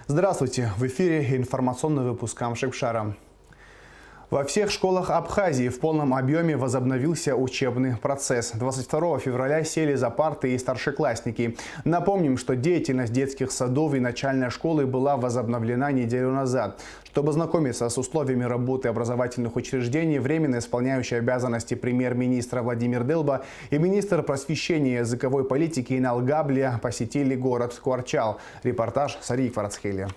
Здравствуйте! В эфире информационный выпуск Амшикшара. Во всех школах Абхазии в полном объеме возобновился учебный процесс. 22 февраля сели за парты и старшеклассники. Напомним, что деятельность детских садов и начальной школы была возобновлена неделю назад. Чтобы ознакомиться с условиями работы образовательных учреждений, временно исполняющий обязанности премьер-министра Владимир Делба и министр просвещения и языковой политики Инал Габлия посетили город Кварчал. Репортаж Сарии Фарацхели.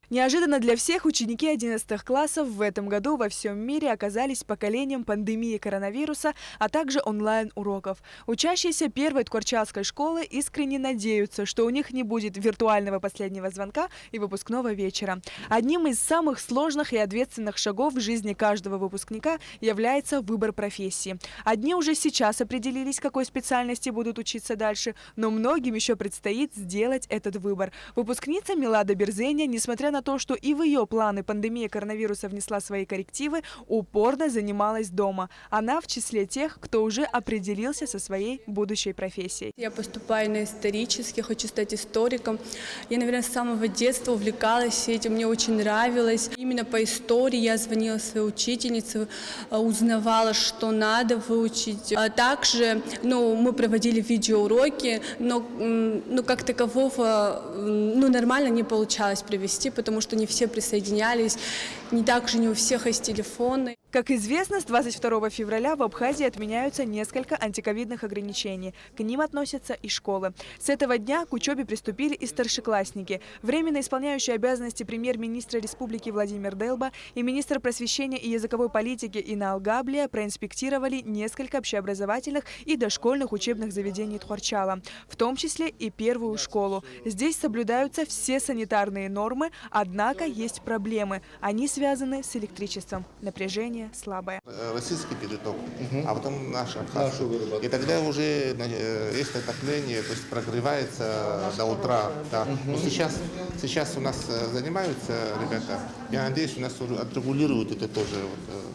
Неожиданно для всех ученики 11 классов в этом году во всем мире оказались поколением пандемии коронавируса, а также онлайн-уроков. Учащиеся первой Ткварчалской школы искренне надеются, что у них не будет виртуального последнего звонка и выпускного вечера. Одним из самых сложных и ответственных шагов в жизни каждого выпускника является выбор профессии. Одни уже сейчас определились, какой специальности будут учиться дальше, но многим еще предстоит сделать этот выбор. Выпускница Милада Берзеня, несмотря на то, что и в ее планы пандемия коронавируса внесла свои коррективы, упорно занималась дома. Она в числе тех, кто уже определился со своей будущей профессией. Я поступаю на исторический, хочу стать историком. Я, наверное, с самого детства увлекалась этим, мне очень нравилось. Именно по истории я звонила своей учительнице, узнавала, что надо выучить. Также мы проводили видеоуроки, но как такового нормально не получалось провести, потому что не все присоединялись, также не у всех есть телефоны. Как известно, с 22 февраля в Абхазии отменяются несколько антиковидных ограничений. К ним относятся и школы. С этого дня к учебе приступили и старшеклассники. Временно исполняющий обязанности премьер-министра республики Владимир Делба и министр просвещения и языковой политики Инал Габлия проинспектировали несколько общеобразовательных и дошкольных учебных заведений Ткварчала, в том числе и первую школу. Здесь соблюдаются все санитарные нормы, однако есть проблемы. Они связаны с электричеством. Напряжение слабое. Российский переток, а потом наш абхазский. И тогда уже есть отопление, то есть прогревается до утра. Да. Но сейчас у нас занимаются ребята. Я надеюсь, у нас уже отрегулируют это тоже.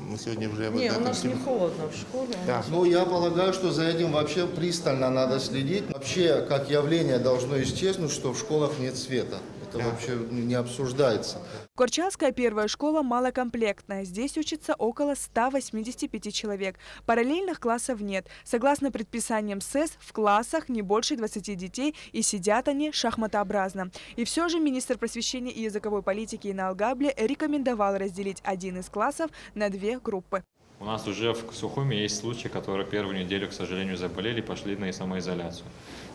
Мы сегодня уже... Нет, у нас не холодно в школе. Да. Я полагаю, что за этим вообще пристально надо следить. Вообще, как явление должно исчезнуть, что в школах нет света. Это вообще не обсуждается. Кварчалская первая школа малокомплектная. Здесь учатся около 185 человек. Параллельных классов нет. Согласно предписаниям СЭС, в классах не больше 20 детей, и сидят они шахматообразно. И все же министр просвещения и языковой политики Инал Габлия рекомендовал разделить один из классов на две группы. У нас уже в Сухуме есть случаи, которые первую неделю, к сожалению, заболели и пошли на самоизоляцию.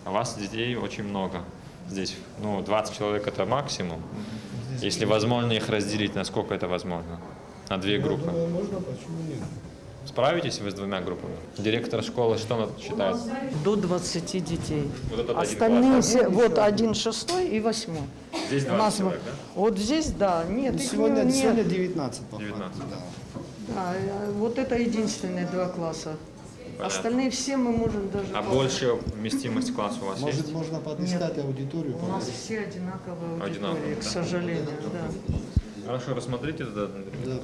А у вас детей очень много. Здесь 20 человек это максимум. Если возможно их разделить, насколько это возможно? На две группы. Можно, почему нет? Справитесь вы с двумя группами? Директор школы что считает? До 20 детей. Вот этот Остальные один класс, да? вот 1 6 и 8. Здесь 20 человек, да? Вот здесь, да, нет. Сегодня нет. 19. 19. Да, вот это единственные два класса. Понятно. Остальные все мы можем даже... А большая вместимость класса у вас Может, есть? можно подыскать аудиторию? У нас все одинаковые аудитории, Одинаковые, к да? сожалению, да. Хорошо, рассмотрите тогда,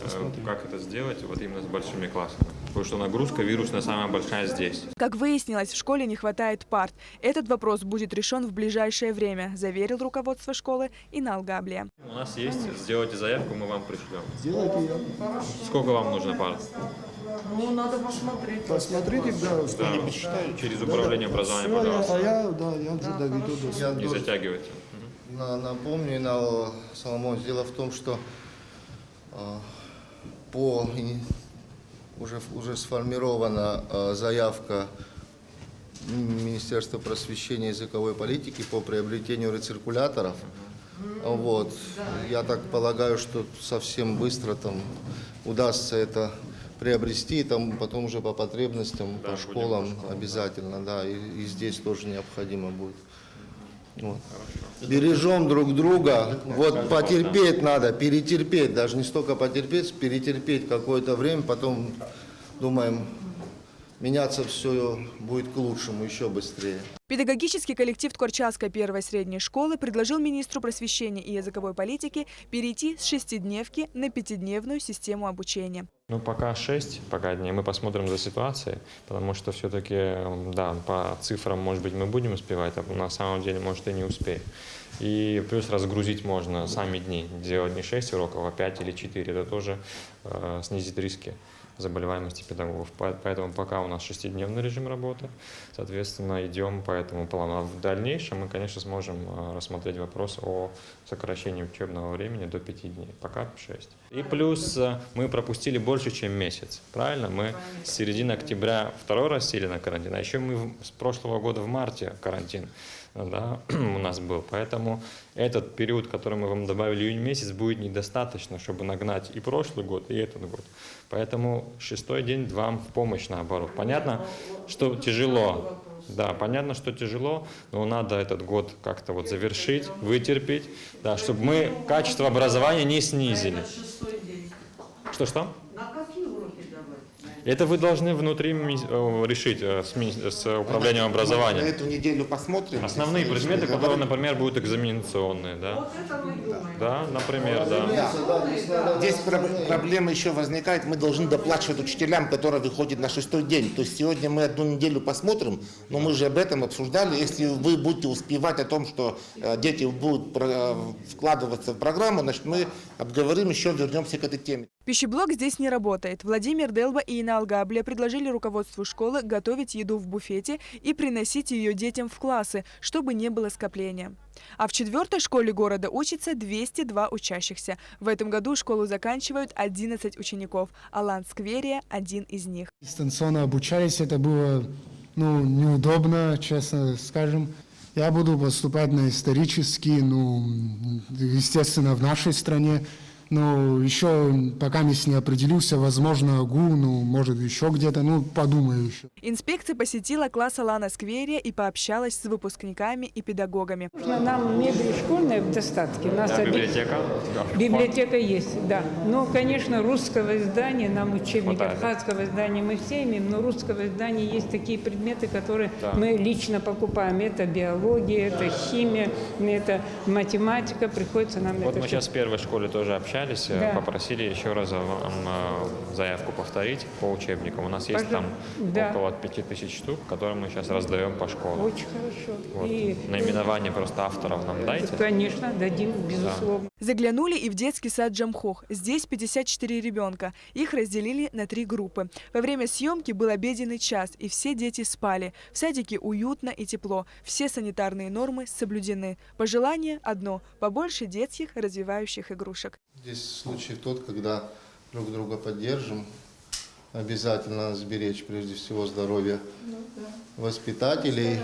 посмотрим. как это сделать вот именно с большими классами. Потому что нагрузка вирусная самая большая здесь. Как выяснилось, в школе не хватает парт. Этот вопрос будет решен в ближайшее время, заверил руководство школы Инал Габлия. У нас есть, сделайте заявку, мы вам пришлем. Сделайте ее. Сколько вам нужно парт? Надо посмотреть. Посмотрите, да. Да, через управление образования, пожалуйста. Я уже доведу до... Не затягивайте. Напомню, Инал Соломон, дело в том, что уже сформирована заявка Министерства просвещения и языковой политики по приобретению рециркуляторов. Я так полагаю, что совсем быстро удастся это приобрести, потом уже по потребностям, по школам обязательно, да, и здесь тоже необходимо будет. Бережем друг друга, потерпеть надо, перетерпеть, даже не столько потерпеть, перетерпеть какое-то время, потом, думаем, меняться все будет к лучшему еще быстрее. Педагогический коллектив Ткварчалской первой средней школы предложил министру просвещения и языковой политики перейти с 6-дневки на 5-дневную систему обучения. Ну, пока 6, пока дней. Мы посмотрим за ситуацией, потому что все-таки, да, по цифрам, может быть, мы будем успевать, а на самом деле, может, и не успеем. И плюс разгрузить можно сами дни. Делать не 6 уроков, а 5 или 4. Это тоже снизит риски заболеваемости педагогов. Поэтому пока у нас 6-дневный режим работы, соответственно, идем по этому плану. А в дальнейшем мы, конечно, сможем рассмотреть вопрос о сокращении учебного времени до 5 дней. Пока 6. И плюс мы пропустили больше, чем месяц. Правильно? Мы с середины октября второй раз сели на карантин, а еще мы с прошлого года в марте карантин, да, у нас был. Поэтому этот период, который мы вам добавили, июнь месяц, будет недостаточно, чтобы нагнать и прошлый год, и этот год. Поэтому 6-й день вам в помощь, наоборот. Понятно, что тяжело. Да, понятно, что тяжело, но надо этот год как-то вот завершить, вытерпеть, да, чтобы мы качество образования не снизили. Что? Это вы должны внутри решить с управлением образования. На эту неделю посмотрим. Основные предметы, которые, например, будут экзаменационные, да? Да, например, да. Здесь проблема еще возникает, мы должны доплачивать учителям, которые выходят на 6-й день. То есть сегодня мы одну неделю посмотрим, но мы же об этом обсуждали. Если вы будете успевать о том, что дети будут вкладываться в программу, значит мы обговорим еще, вернемся к этой теме. Пищеблок здесь не работает. Владимир Делба и Инна Алгаблия предложили руководству школы готовить еду в буфете и приносить ее детям в классы, чтобы не было скопления. А в 4-й школе города учатся 202 учащихся. В этом году школу заканчивают 11 учеников. Алан Скверия – один из них. Дистанционно обучались, это было неудобно, честно скажем. Я буду поступать на исторический, естественно, в нашей стране. Но еще пока не определился, возможно, ГУ, может еще где-то, подумаю еще. Инспекция посетила класс Алана Скверия и пообщалась с выпускниками и педагогами. Нам мебель школьная в достатке. У нас библиотека? Библиотека есть, да. Но, конечно, русского издания, нам учебник абхазского издания мы все имеем, но русского издания есть такие предметы, которые мы лично покупаем. Это биология, это химия, это математика, приходится нам это. Вот мы сейчас в первой школе тоже общались. Попросили еще раз заявку повторить по учебникам. У нас есть там около 5000 штук, которые мы сейчас раздаем по школам. Очень хорошо. Вот. И наименование просто авторов нам дайте. Конечно, дадим, безусловно. Заглянули и в детский сад Джамхох. Здесь 54 ребенка. Их разделили на 3 группы. Во время съемки был обеденный час, и все дети спали. В садике уютно и тепло. Все санитарные нормы соблюдены. Пожелание одно – побольше детских развивающих игрушек. Здесь случай тот, когда друг друга поддержим. Обязательно надо сберечь прежде всего здоровье воспитателей,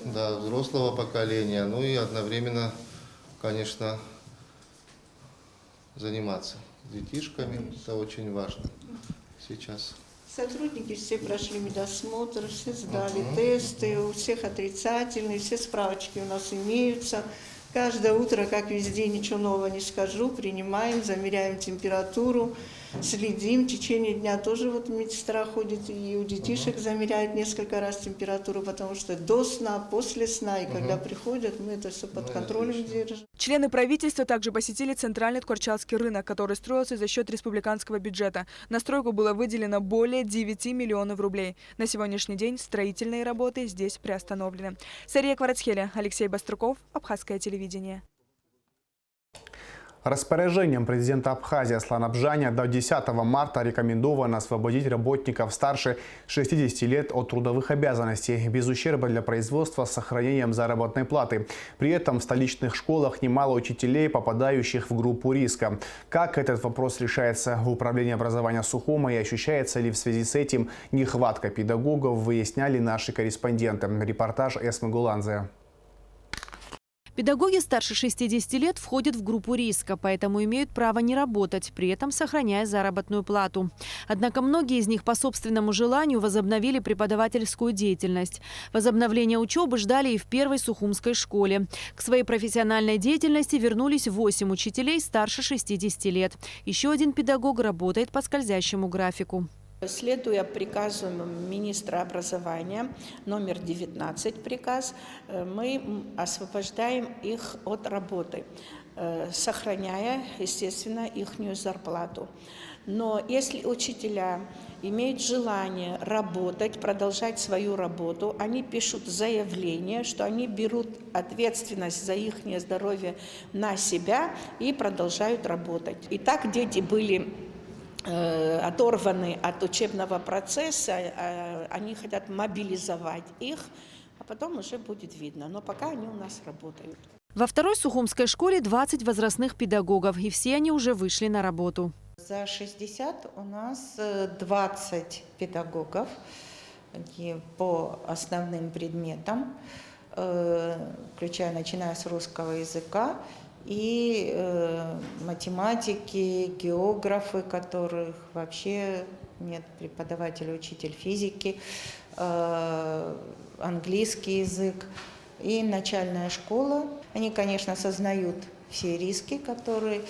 взрослого поколения, и одновременно, конечно, заниматься детишками. Это очень важно сейчас. Сотрудники все прошли медосмотр, все сдали тесты, у всех отрицательные, все справочки у нас имеются. Каждое утро, как везде, ничего нового не скажу, принимаем, замеряем температуру, следим. В течение дня тоже медсестра ходит и у детишек замеряет несколько раз температуру, потому что до сна, после сна и когда приходят, мы это все под контролем держим. Члены правительства также посетили центральный Ткачевский рынок, который строился за счет республиканского бюджета. На стройку было выделено более 9 миллионов рублей. На сегодняшний день строительные работы здесь приостановлены. Сария Кварацхеля, Алексей Баструков, Абхазское телевидение. Распоряжением президента Абхазии Аслана Бжаня до 10 марта рекомендовано освободить работников старше 60 лет от трудовых обязанностей без ущерба для производства с сохранением заработной платы. При этом в столичных школах немало учителей, попадающих в группу риска. Как этот вопрос решается в управлении образования Сухума и ощущается ли в связи с этим нехватка педагогов, выясняли наши корреспонденты. Репортаж Эсмы Гуланзе. Педагоги старше 60 лет входят в группу риска, поэтому имеют право не работать, при этом сохраняя заработную плату. Однако многие из них по собственному желанию возобновили преподавательскую деятельность. Возобновление учебы ждали и в первой сухумской школе. К своей профессиональной деятельности вернулись 8 учителей старше 60 лет. Еще один педагог работает по скользящему графику. Следуя приказу министра образования, номер 19 приказ, мы освобождаем их от работы. сохраняя, естественно, их зарплату. Но если учителя имеют желание работать, продолжать свою работу, они пишут заявление, что они берут ответственность за их здоровье на себя и продолжают работать. И так дети были оторваны от учебного процесса, они хотят мобилизовать их, а потом уже будет видно. Но пока они у нас работают. Во второй сухумской школе 20 возрастных педагогов, и все они уже вышли на работу. За 60 у нас 20 педагогов по основным предметам, начиная с русского языка, и математики, географы, которых вообще нет, преподаватель, учитель физики, английский язык и начальная школа. Они, конечно, осознают все риски, которые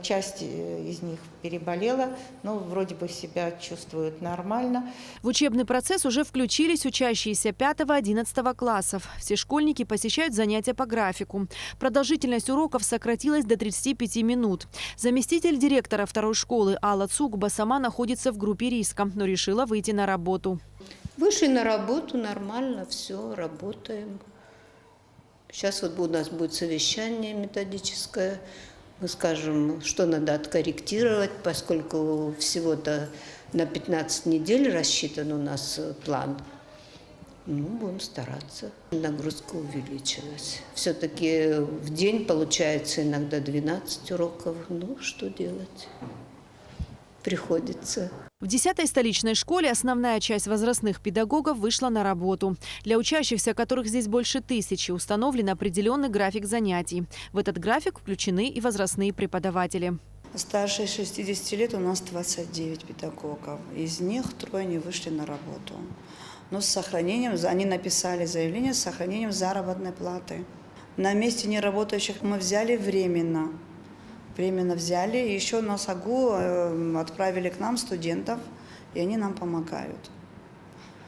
часть из них переболела, но вроде бы себя чувствуют нормально. В учебный процесс уже включились учащиеся 5-11 классов. Все школьники посещают занятия по графику. Продолжительность уроков сократилась до 35 минут. Заместитель директора второй школы Алла Цугба сама находится в группе риска, но решила выйти на работу. Вышли на работу, нормально, все, работаем. Сейчас вот у нас будет совещание методическое. Мы скажем, что надо откорректировать, поскольку всего-то на 15 недель рассчитан у нас план. Будем стараться. Нагрузка увеличилась. Все-таки в день получается иногда 12 уроков. Что делать? Приходится. В 10-й столичной школе основная часть возрастных педагогов вышла на работу. Для учащихся, которых здесь больше 1000, установлен определенный график занятий. В этот график включены и возрастные преподаватели. Старше 60 лет у нас 29 педагогов. Из них 3 не вышли на работу. Но с сохранением, они написали заявление с сохранением заработной платы. На месте неработающих мы взяли временно. Временно взяли. Еще на САГУ отправили к нам студентов, и они нам помогают.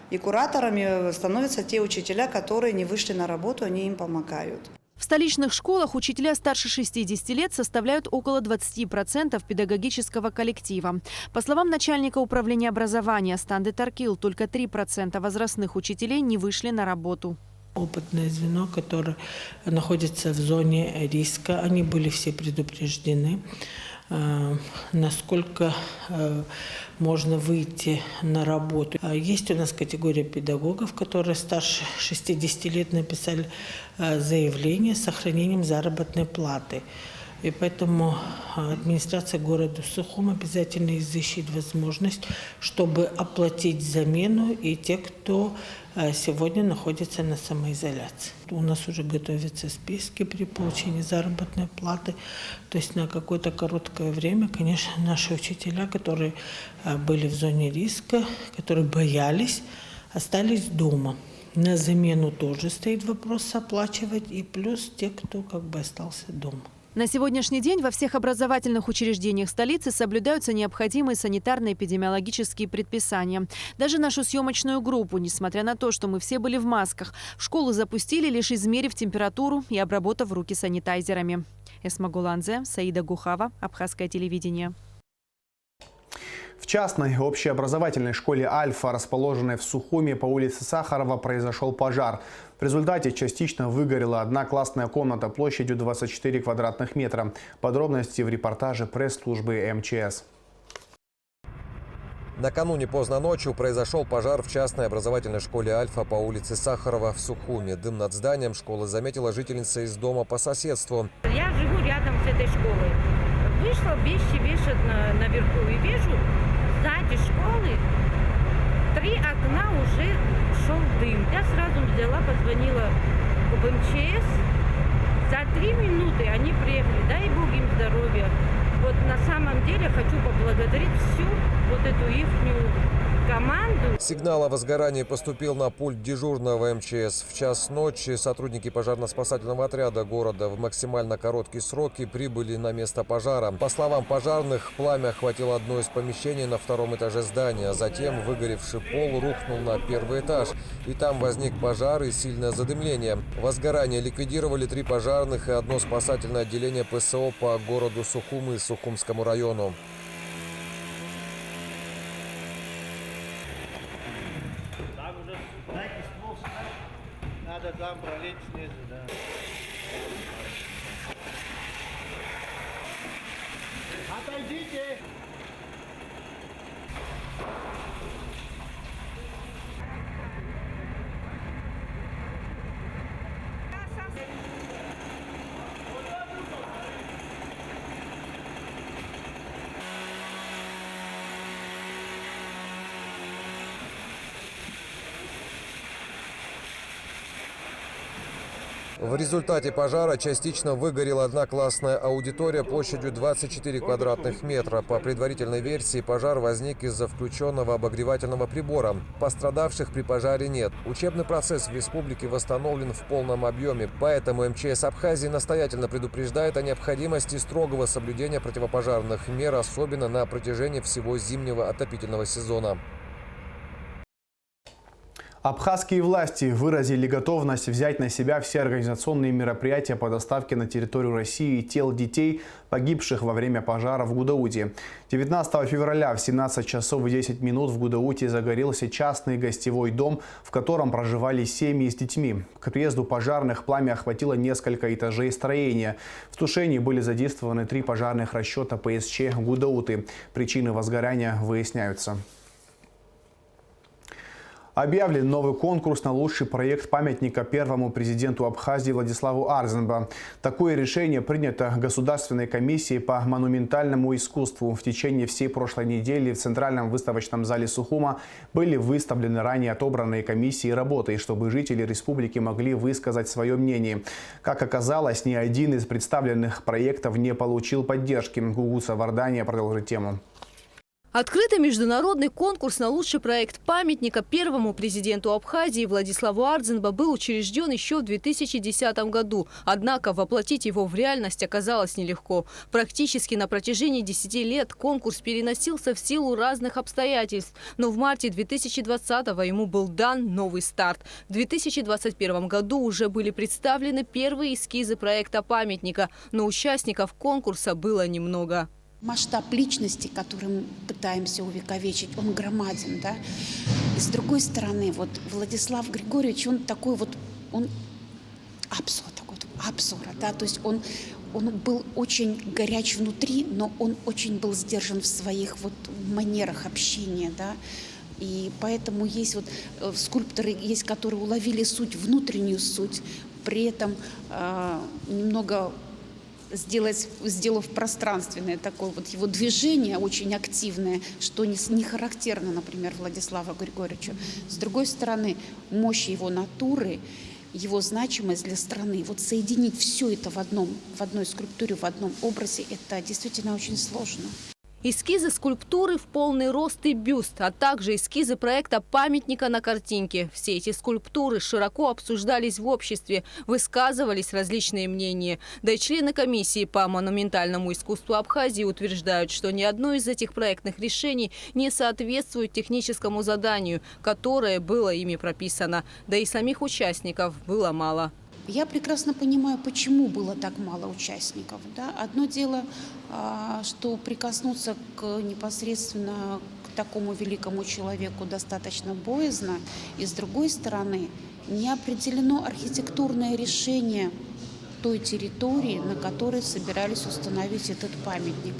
И кураторами становятся те учителя, которые не вышли на работу, они им помогают. В столичных школах учителя старше 60 лет составляют около 20% педагогического коллектива. По словам начальника управления образования Станды Таркил, только 3% возрастных учителей не вышли на работу. Опытное звено, которое находится в зоне риска, они были все предупреждены, насколько можно выйти на работу. Есть у нас категория педагогов, которые старше 60 лет написали заявление с сохранением заработной платы. И поэтому администрация города Сухум обязательно изыщет возможность, чтобы оплатить замену и те, кто сегодня находится на самоизоляции. У нас уже готовятся списки при получении заработной платы. То есть на какое-то короткое время, конечно, наши учителя, которые были в зоне риска, которые боялись, остались дома. На замену тоже стоит вопрос оплачивать, и плюс те, кто остался дома. На сегодняшний день во всех образовательных учреждениях столицы соблюдаются необходимые санитарно-эпидемиологические предписания. Даже нашу съемочную группу, несмотря на то, что мы все были в масках, в школу запустили, лишь измерив температуру и обработав руки санитайзерами. Эсма Гуланзе, Саида Гухава, Абхазское телевидение. В частной общеобразовательной школе «Альфа», расположенной в Сухуме по улице Сахарова, произошел пожар. В результате частично выгорела одна классная комната площадью 24 квадратных метра. Подробности в репортаже пресс-службы МЧС. Накануне поздно ночью произошел пожар в частной образовательной школе «Альфа» по улице Сахарова в Сухуме. Дым над зданием школы заметила жительница из дома по соседству. Я живу рядом с этой школой. Вышла, вещи вешают наверху и вижу, сзади школы 3 окна уже шел дым. Я сразу взяла, позвонила в МЧС. За 3 минуты они приехали. Дай Бог им здоровья. Вот на самом деле хочу поблагодарить всю вот эту ихнюю команду. Сигнал о возгорании поступил на пульт дежурного МЧС. В час ночи сотрудники пожарно-спасательного отряда города в максимально короткие сроки прибыли на место пожара. По словам пожарных, пламя охватило одно из помещений на втором этаже здания. Затем выгоревший пол рухнул на первый этаж. И там возник пожар и сильное задымление. Возгорание ликвидировали 3 пожарных и 1 спасательное отделение ПСО по городу Сухум и Сухумскому району. Надо там пролить снизу, да. Отойдите! В результате пожара частично выгорела 1 классная аудитория площадью 24 квадратных метра. По предварительной версии, пожар возник из-за включенного обогревательного прибора. Пострадавших при пожаре нет. Учебный процесс в республике восстановлен в полном объеме. Поэтому МЧС Абхазии настоятельно предупреждает о необходимости строгого соблюдения противопожарных мер, особенно на протяжении всего зимнего отопительного сезона. Абхазские власти выразили готовность взять на себя все организационные мероприятия по доставке на территорию России тел детей, погибших во время пожара в Гудауте. 19 февраля в 17 часов и 10 минут в Гудауте загорелся частный гостевой дом, в котором проживали семьи с детьми. К приезду пожарных пламя охватило несколько этажей строения. В тушении были задействованы 3 пожарных расчета ПСЧ Гудауты. Причины возгорания выясняются. Объявлен новый конкурс на лучший проект памятника первому президенту Абхазии Владиславу Арзенбо. Такое решение принято Государственной комиссией по монументальному искусству. В течение всей прошлой недели в Центральном выставочном зале Сухума были выставлены ранее отобранные комиссией работы, чтобы жители республики могли высказать свое мнение. Как оказалось, ни один из представленных проектов не получил поддержки. Гугуса Вардания продолжит тему. Открытый международный конкурс на лучший проект памятника первому президенту Абхазии Владиславу Арзенбо был учрежден еще в 2010 году. Однако воплотить его в реальность оказалось нелегко. Практически на протяжении 10 лет конкурс переносился в силу разных обстоятельств. Но в марте 2020-го ему был дан новый старт. В 2021 году уже были представлены первые эскизы проекта памятника, но участников конкурса было немного. Масштаб личности, который мы пытаемся увековечить, он громаден, да. И с другой стороны, вот Владислав Григорьевич, он такой вот, он абсора, да, то есть он был очень горяч внутри, но он очень был сдержан в своих вот манерах общения, да. И поэтому есть вот скульпторы, есть, которые уловили суть, внутреннюю суть, при этом немного сделав пространственное такое вот его движение очень активное, что не характерно, например, Владиславу Григорьевичу. С другой стороны, мощь его натуры, его значимость для страны. Вот соединить все это в одной скульптуре, в одном образе, это действительно очень сложно. Эскизы скульптуры в полный рост и бюст, а также эскизы проекта памятника на картинке. Все эти скульптуры широко обсуждались в обществе, высказывались различные мнения. Да и члены комиссии по монументальному искусству Абхазии утверждают, что ни одно из этих проектных решений не соответствует техническому заданию, которое было ими прописано. Да и самих участников было мало. Я прекрасно понимаю, почему было так мало участников. Да? Одно дело, что прикоснуться непосредственно к такому великому человеку достаточно боязно, и с другой стороны, не определено архитектурное решение той территории, на которой собирались установить этот памятник.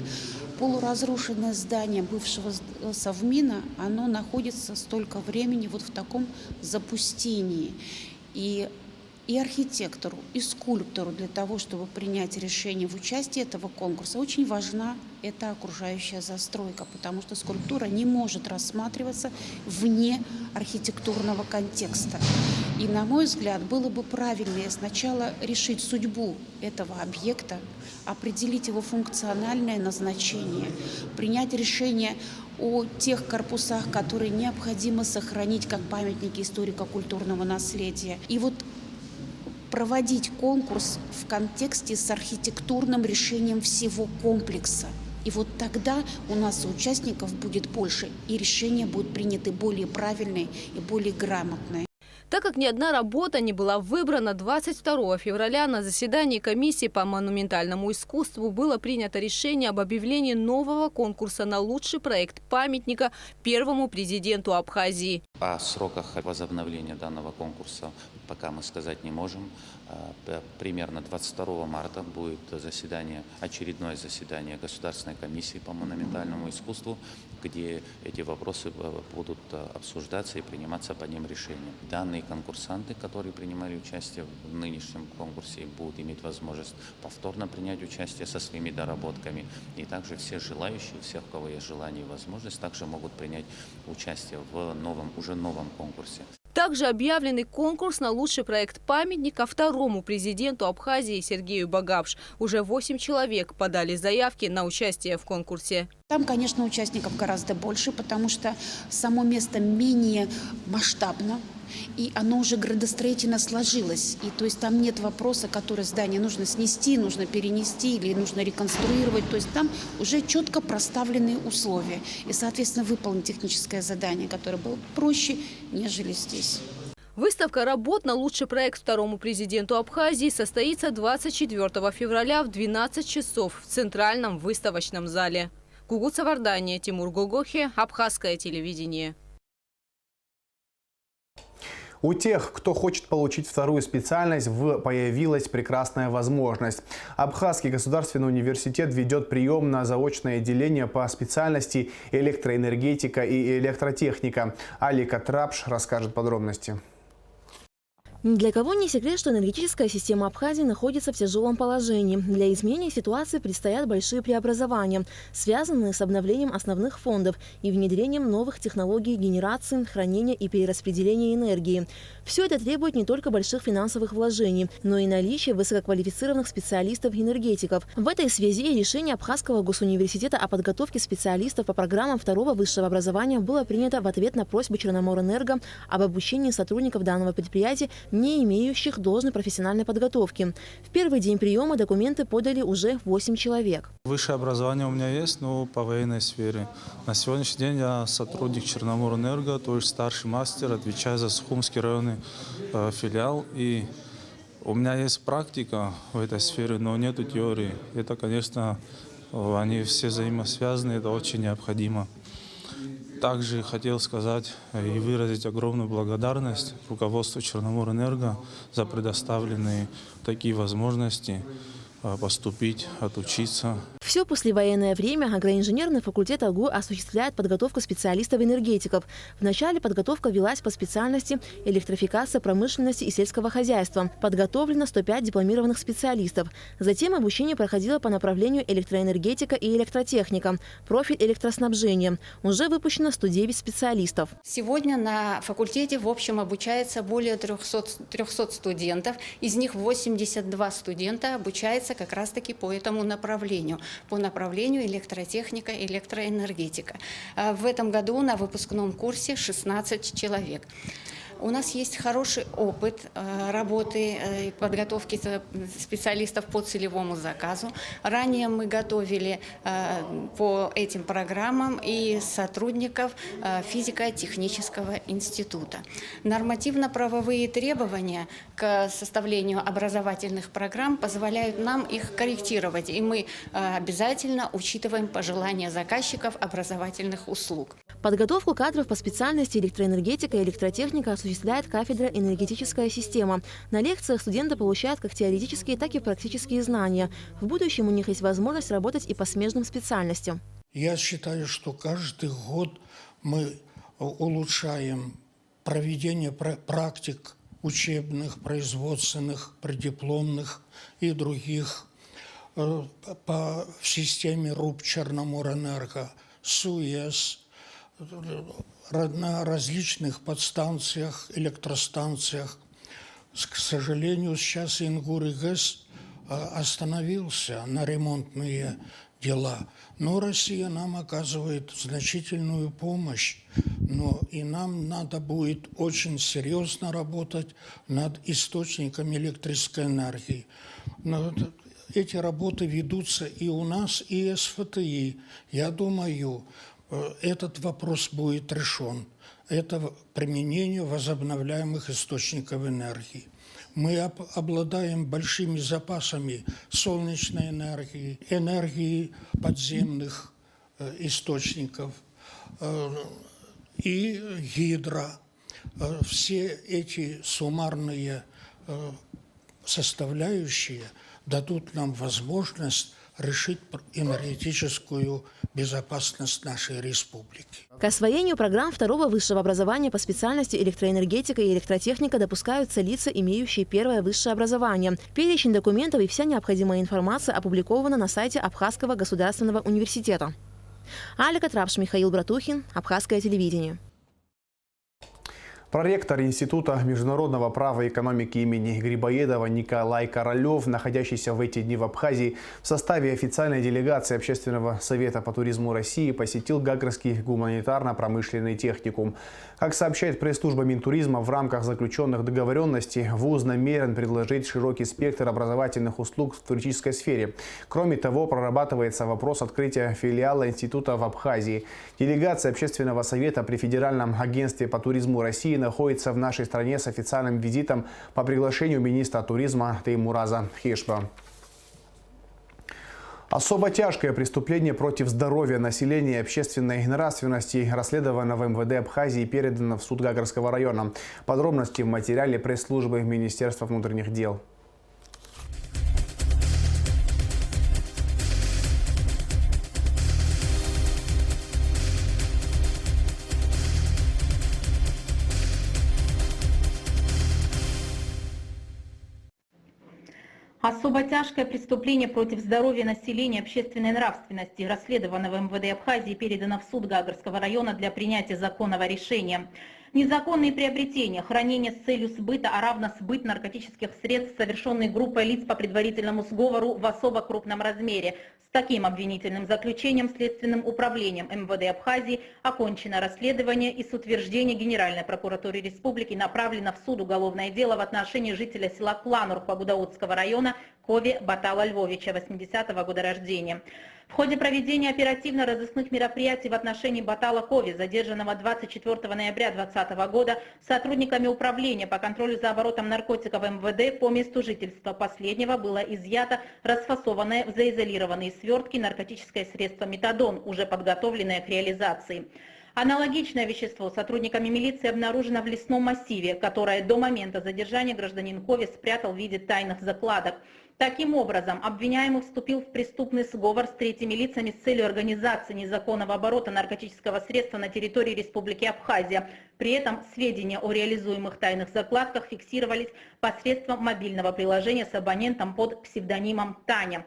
Полуразрушенное здание бывшего Совмина, оно находится столько времени вот в таком запустении. И архитектору, и скульптору для того, чтобы принять решение в участии этого конкурса, очень важна эта окружающая застройка, потому что скульптура не может рассматриваться вне архитектурного контекста. И, на мой взгляд, было бы правильнее сначала решить судьбу этого объекта, определить его функциональное назначение, принять решение о тех корпусах, которые необходимо сохранить как памятники историко-культурного наследия. И вот проводить конкурс в контексте с архитектурным решением всего комплекса. И вот тогда у нас участников будет больше, и решения будут приняты более правильные и более грамотные. Так как ни одна работа не была выбрана, 22 февраля на заседании комиссии по монументальному искусству было принято решение об объявлении нового конкурса на лучший проект памятника первому президенту Абхазии. О сроках возобновления данного конкурса пока мы сказать не можем. Примерно 22 марта будет очередное заседание Государственной комиссии по монументальному искусству, где эти вопросы будут обсуждаться и приниматься по ним решения. Данные конкурсанты, которые принимали участие в нынешнем конкурсе, будут иметь возможность повторно принять участие со своими доработками. И также все желающие, всех, у кого есть желание и возможность, также могут принять участие в новом конкурсе. Также объявленный конкурс на лучший проект памятника второму президенту Абхазии Сергею Багапш. Уже 8 человек подали заявки на участие в конкурсе. Там, конечно, участников гораздо больше, потому что само место менее масштабно, и оно уже градостроительно сложилось. И то есть там нет вопроса, который здание нужно снести, нужно перенести или нужно реконструировать. То есть там уже четко проставленные условия. И, соответственно, выполнить техническое задание, которое было проще, нежели здесь. Выставка работ на лучший проект второму президенту Абхазии состоится 24 февраля в 12 часов в Центральном выставочном зале. Гугут Савардания, Тимур Гогохи, Абхазское телевидение. У тех, кто хочет получить вторую специальность, появилась прекрасная возможность. Абхазский государственный университет ведет прием на заочное отделение по специальности электроэнергетика и электротехника. Алика Трапш расскажет подробности. Ни для кого не секрет, что энергетическая система Абхазии находится в тяжелом положении. Для изменения ситуации предстоят большие преобразования, связанные с обновлением основных фондов и внедрением новых технологий генерации, хранения и перераспределения энергии. Все это требует не только больших финансовых вложений, но и наличия высококвалифицированных специалистов-энергетиков. В этой связи решение Абхазского госуниверситета о подготовке специалистов по программам второго высшего образования было принято в ответ на просьбу Черноморэнерго об обучении сотрудников данного предприятия, не имеющих должной профессиональной подготовки. В первый день приема документы подали уже 8 человек. Высшее образование у меня есть, но по военной сфере. На сегодняшний день я сотрудник Черноморэнерго, то есть старший мастер, отвечаю за Сухумский районный филиал. И у меня есть практика в этой сфере, но нету теории. Это, конечно, они все взаимосвязаны, это очень необходимо. Также хотел сказать и выразить огромную благодарность руководству Черноморэнерго за предоставленные такие возможности поступить, отучиться. Все послевоенное время агроинженерный факультет АГУ осуществляет подготовку специалистов-энергетиков. Вначале подготовка велась по специальности электрификация промышленности и сельского хозяйства. Подготовлено 105 дипломированных специалистов. Затем обучение проходило по направлению электроэнергетика и электротехника, профиль электроснабжения. Уже выпущено 109 специалистов. Сегодня на факультете в общем обучается более 300 студентов. Из них 82 студента обучаются как раз-таки по этому направлению. По направлению электротехника, электроэнергетика. В этом году на выпускном курсе 16 человек. У нас есть хороший опыт работы и подготовки специалистов по целевому заказу. Ранее мы готовили по этим программам и сотрудников физико-технического института. Нормативно-правовые требования к составлению образовательных программ позволяют нам их корректировать, и мы обязательно учитываем пожелания заказчиков образовательных услуг. Подготовку кадров по специальности электроэнергетика и электротехника осуществляет кафедра «Энергетическая система». На лекциях студенты получают как теоретические, так и практические знания. В будущем у них есть возможность работать и по смежным специальностям. Я считаю, что каждый год мы улучшаем проведение практик учебных, производственных, преддипломных и других в системе РУП Черноморэнерго, СУЭС, на различных подстанциях, электростанциях. К сожалению, сейчас Ингур ГЭС остановился на ремонтные дела. Но Россия нам оказывает значительную помощь. Но и нам надо будет очень серьезно работать над источниками электрической энергии. Но эти работы ведутся и у нас, и СФТИ. Я думаю, этот вопрос будет решен. Это применение возобновляемых источников энергии. Мы обладаем большими запасами солнечной энергии, энергии подземных источников и гидро. Все эти суммарные составляющие дадут нам возможность решить энергетическую безопасность нашей республики. К освоению программ второго высшего образования по специальности электроэнергетика и электротехника допускаются лица, имеющие первое высшее образование. Перечень документов и вся необходимая информация опубликована на сайте Абхазского государственного университета. Алика Трапш, Михаил Братухин, Абхазское телевидение. Проректор Института международного права и экономики имени Грибоедова Николай Королев, находящийся в эти дни в Абхазии, в составе официальной делегации Общественного совета по туризму России посетил Гагрский гуманитарно-промышленный техникум. Как сообщает пресс-служба Минтуризма, в рамках заключенных договоренностей ВУЗ намерен предложить широкий спектр образовательных услуг в туристической сфере. Кроме того, прорабатывается вопрос открытия филиала института в Абхазии. Делегация Общественного совета при Федеральном агентстве по туризму России находится в нашей стране с официальным визитом по приглашению министра туризма Теймураза Хешба. Особо тяжкое преступление против здоровья населения и общественной нравственности, расследовано в МВД Абхазии и передано в суд Гагрского района. Подробности в материале пресс-службы Министерства внутренних дел. Особо тяжкое преступление против здоровья населения и общественной нравственности, расследовано в МВД Абхазии и передано в суд Гагрского района для принятия законного решения. Незаконные приобретения, хранение с целью сбыта, а равно сбыт наркотических средств, совершенные группой лиц по предварительному сговору в особо крупном размере. С таким обвинительным заключением Следственным управлением МВД Абхазии окончено расследование и с утверждения Генеральной прокуратуры Республики направлено в суд уголовное дело в отношении жителя села Кланур Пагудаутского района Кови Батала Львовича, 80-го года рождения. В ходе проведения оперативно-розыскных мероприятий в отношении Батала Кови, задержанного 24 ноября 2020 года, сотрудниками управления по контролю за оборотом наркотиков МВД по месту жительства последнего было изъято расфасованное в заизолированные свертки наркотическое средство метадон, уже подготовленное к реализации. Аналогичное вещество сотрудниками милиции обнаружено в лесном массиве, которое до момента задержания гражданин Кови спрятал в виде тайных закладок. Таким образом, обвиняемый вступил в преступный сговор с третьими лицами с целью организации незаконного оборота наркотического средства на территории Республики Абхазия. При этом сведения о реализуемых тайных закладках фиксировались посредством мобильного приложения с абонентом под псевдонимом Таня.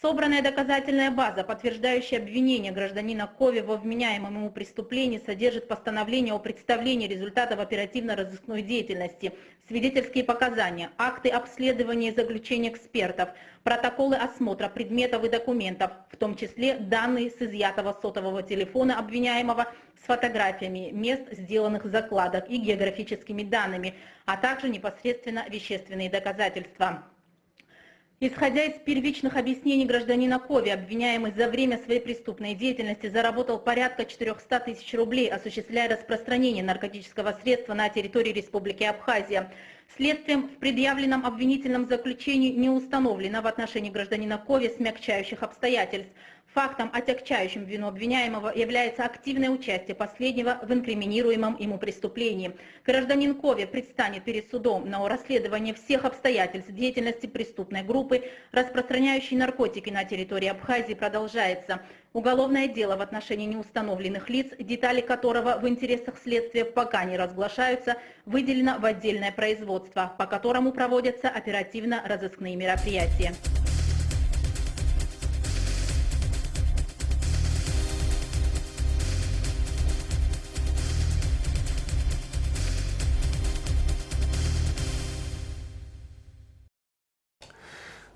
Собранная доказательная база, подтверждающая обвинение гражданина Кови во вменяемом ему преступлении, содержит постановление о представлении результатов оперативно-розыскной деятельности, свидетельские показания, акты обследования и заключения экспертов, протоколы осмотра предметов и документов, в том числе данные с изъятого сотового телефона обвиняемого с фотографиями мест сделанных закладок и географическими данными, а также непосредственно вещественные доказательства. Исходя из первичных объяснений гражданина Кови, обвиняемый за время своей преступной деятельности заработал порядка 400 тысяч рублей, осуществляя распространение наркотического средства на территории Республики Абхазия. Следствием в предъявленном обвинительном заключении не установлено в отношении гражданина Кови смягчающих обстоятельств. Фактом, отягчающим вину обвиняемого, является активное участие последнего в инкриминируемом ему преступлении. Гражданин Кови предстанет перед судом на расследование всех обстоятельств деятельности преступной группы, распространяющей наркотики на территории Абхазии, продолжается. Уголовное дело в отношении неустановленных лиц, детали которого в интересах следствия пока не разглашаются, выделено в отдельное производство, по которому проводятся оперативно-розыскные мероприятия.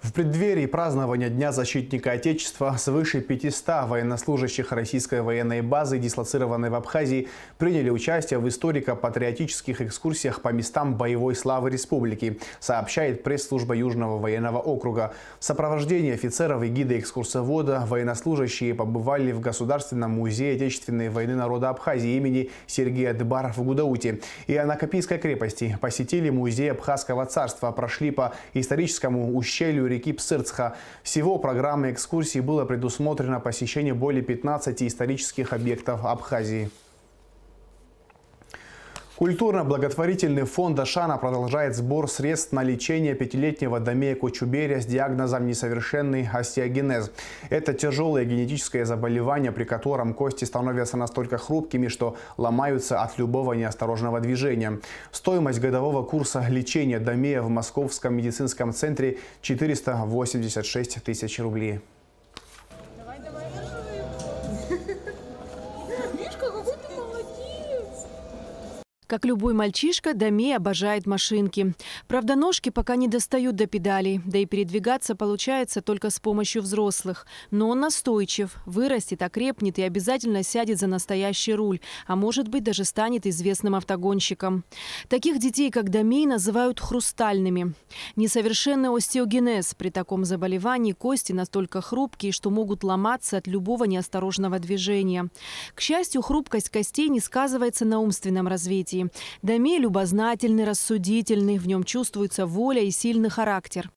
В преддверии празднования Дня защитника Отечества свыше 500 военнослужащих российской военной базы, дислоцированной в Абхазии, приняли участие в историко-патриотических экскурсиях по местам боевой славы республики, сообщает пресс-служба Южного военного округа. В сопровождении офицеров и гида-экскурсовода военнослужащие побывали в Государственном музее Отечественной войны народа Абхазии имени Сергея Дыбара в Гудауте и Анакапийской крепости, посетили музей Абхазского царства, прошли по историческому ущелью реки Псырцха. Всего программой экскурсии было предусмотрено посещение более 15 исторических объектов Абхазии. Культурно-благотворительный фонд Ашана продолжает сбор средств на лечение пятилетнего Дамея Кочуберя с диагнозом несовершенный остеогенез. Это тяжелое генетическое заболевание, при котором кости становятся настолько хрупкими, что ломаются от любого неосторожного движения. Стоимость годового курса лечения Дамея в Московском медицинском центре 486 тысяч рублей. Как любой мальчишка, Дамей обожает машинки. Правда, ножки пока не достают до педалей, да и передвигаться получается только с помощью взрослых. Но он настойчив, вырастет, окрепнет и обязательно сядет за настоящий руль, а может быть даже станет известным автогонщиком. Таких детей, как Дамей, называют хрустальными. Несовершенный остеогенез. При таком заболевании кости настолько хрупкие, что могут ломаться от любого неосторожного движения. К счастью, хрупкость костей не сказывается на умственном развитии. Дамей любознательный, рассудительный, в нем чувствуется воля и сильный характер.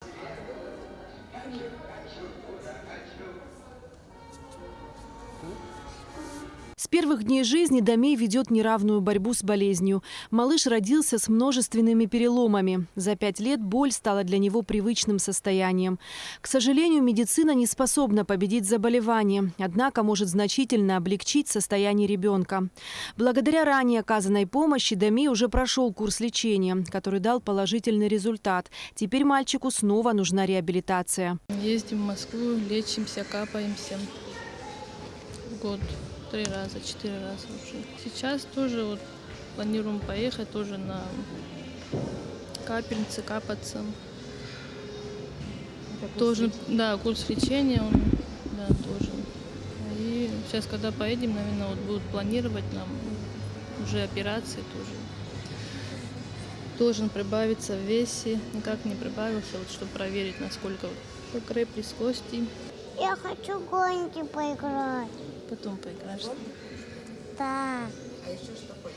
С первых дней жизни Дамей ведет неравную борьбу с болезнью. Малыш родился с множественными переломами. За 5 лет боль стала для него привычным состоянием. К сожалению, медицина не способна победить заболевание, однако может значительно облегчить состояние ребенка. Благодаря ранее оказанной помощи Дамей уже прошел курс лечения, который дал положительный результат. Теперь мальчику снова нужна реабилитация. Ездим в Москву, лечимся, капаемся. Год. 3 раза, 4 раза уже. Сейчас тоже вот планируем поехать тоже на капельницы, капаться. Тоже, да, курс лечения, он, да, тоже. И сейчас, когда поедем, наверное, вот будут планировать нам уже операции тоже. Должен прибавиться в весе, никак не прибавился, вот, чтобы проверить, насколько покреплись кости. Я хочу гонки поиграть. Потом поиграешь. Да. А еще что хочешь?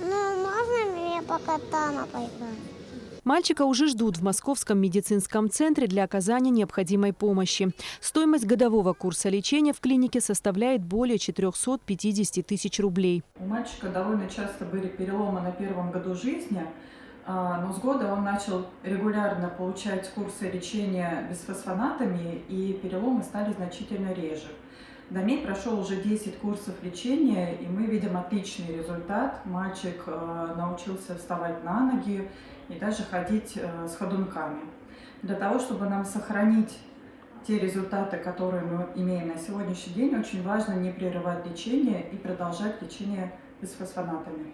Ну, можно мне пока там поиграть? Мальчика уже ждут в Московском медицинском центре для оказания необходимой помощи. Стоимость годового курса лечения в клинике составляет более 450 тысяч рублей. У мальчика довольно часто были переломы на первом году жизни, но с года он начал регулярно получать курсы лечения бисфосфонатами, и переломы стали значительно реже. Дамей прошел уже 10 курсов лечения, и мы видим отличный результат. Мальчик научился вставать на ноги и даже ходить с ходунками. Для того, чтобы нам сохранить те результаты, которые мы имеем на сегодняшний день, очень важно не прерывать лечение и продолжать лечение бисфосфонатами.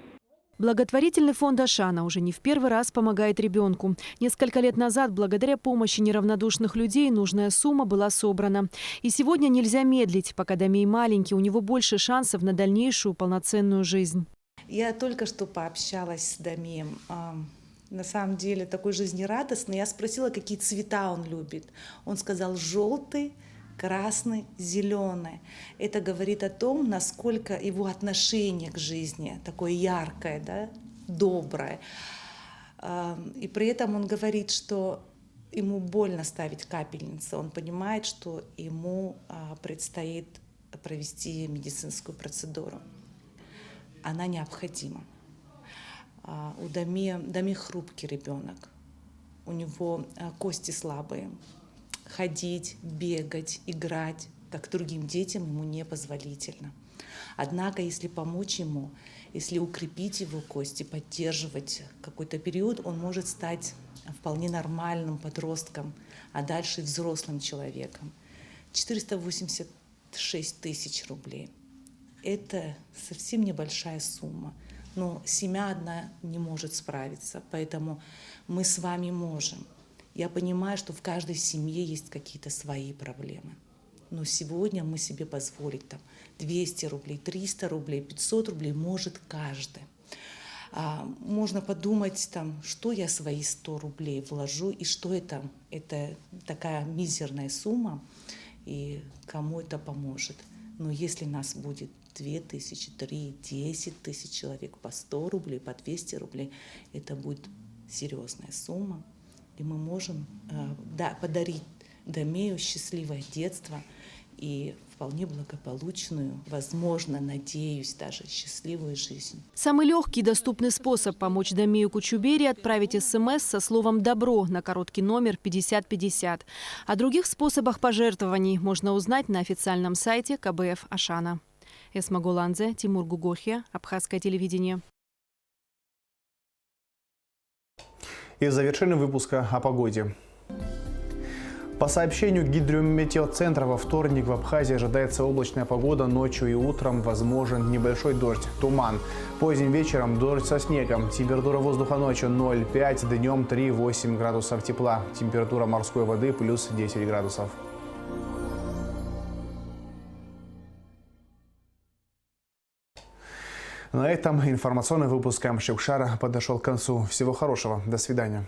Благотворительный фонд Ашана уже не в первый раз помогает ребенку. Несколько лет назад, благодаря помощи неравнодушных людей, нужная сумма была собрана. И сегодня нельзя медлить. Пока Дамей маленький, у него больше шансов на дальнейшую полноценную жизнь. Я только что пообщалась с Дамеем. На самом деле такой жизнерадостный. Я спросила, какие цвета он любит. Он сказал: желтый, красный, зеленый. Это говорит о том, насколько его отношение к жизни такое яркое, да, доброе. И при этом он говорит, что ему больно ставить капельницы. Он понимает, что ему предстоит провести медицинскую процедуру. Она необходима. У Дамея хрупкий ребенок. У него кости слабые. Ходить, бегать, играть, как другим детям, ему непозволительно. Однако, если помочь ему, если укрепить его кости, поддерживать какой-то период, он может стать вполне нормальным подростком, а дальше взрослым человеком. 486 тысяч рублей. Это совсем небольшая сумма. Но семья одна не может справиться, поэтому мы с вами можем. Я понимаю, что в каждой семье есть какие-то свои проблемы. Но сегодня мы себе позволить там 200 рублей, 300 рублей, 500 рублей может каждый. Можно подумать, там, что я свои 100 рублей вложу и что это. Это такая мизерная сумма, и кому это поможет. Но если нас будет 2000, 3, 10 тысяч человек по 100 рублей, по 200 рублей, это будет серьезная сумма. И мы можем подарить Дамею счастливое детство и вполне благополучную, возможно, надеюсь, даже счастливую жизнь. Самый легкий и доступный способ помочь Дамею Кучубери – отправить СМС со словом «Добро» на короткий номер 5050. О других способах пожертвований можно узнать на официальном сайте КБФ Ашана. Эсма Голанзе, Тимур Гугохия, Абхазское телевидение. И завершили выпуска о погоде. По сообщению гидрометеоцентра, во вторник в Абхазии ожидается облачная погода, ночью и утром возможен небольшой дождь, туман. Поздним вечером дождь со снегом. Температура воздуха ночью 0,5, днем 3,8 градусов тепла. Температура морской воды плюс 10 градусов. На этом информационный выпуск Амшикшара подошел к концу. Всего хорошего. До свидания.